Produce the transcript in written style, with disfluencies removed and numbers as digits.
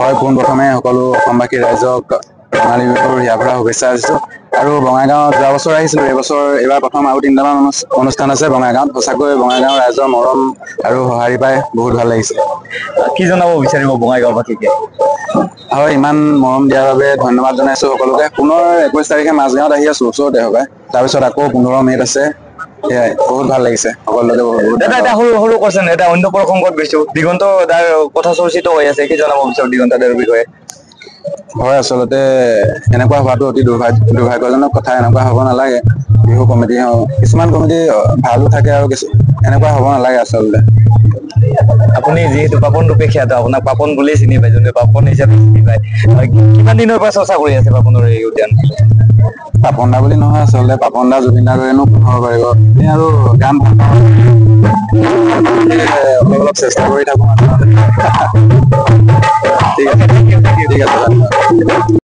হয়, পোনপ্ৰথমে সকলো অসমবাসী ৰাইজক ৰঙালী বিহুৰ হিয়াভৰা শুভেচ্ছা যাচিছোঁ। আৰু বঙাইগাঁৱত যোৱা বছৰ আহিছিলোঁ, এইবাৰ প্ৰথম আৰু 3টামান অনুষ্ঠান আছে বঙাইগাঁৱত। সঁচাকৈ বঙাইগাঁৱৰ ৰাইজৰ মৰম আৰু সঁহাৰি পাই বহুত ভাল লাগিছে। কি জনাব বিচাৰিব বঙাইগাঁওবাসীকে? হয়, ইমান মৰম দিয়াৰ বাবে ধন্যবাদ জনাইছো সকলোকে। পুনৰ 21 তাৰিখে মাজগাঁৱত আহি আছো, ওচৰতে হবাই। তাৰপিছত আকৌ 15 মে'ত আছে। সেয়াই বহুত ভাল লাগিছে সকলোকে বহুত এটা সৰু কোৱেচন, এটা অন্য প্ৰসংগত গৈছো। দিগন্ত দাৰ কথা চৰ্চিত হৈ আছে, কি জনাব বিচাৰো দিগন্ত দাৰ বিষয়ে? হয়, আচলতে এনেকুৱা হোৱাটো অতি দুৰ্ভাগ্যজনক কথা। এনেকুৱা হ'ব নালাগে। বিহু কমিটি কিছুমান কমিটি ভালো থাকে আৰু এনেকুৱা হ'ব নালাগে আচলতে। আপুনি যিহেতু পাপন ৰূপে খ্যাত, আপোনাক পাপন বুলিয়ে চিনি পায়, যোনটো পাপন হিচাপে চিনি পায়। কিমান দিনৰ পৰা চৰ্চা কৰি আছে পাপনৰ এই উদ্যান? পাপন দা বুলি নহয়, আচলতে পাপন দা জুবিন দাৰ দৰেনো কোন হ'ব পাৰিব। এনে আৰু গান অলপ চেষ্টা কৰি থাকো। ঠিক আছে, ধন্যবাদ।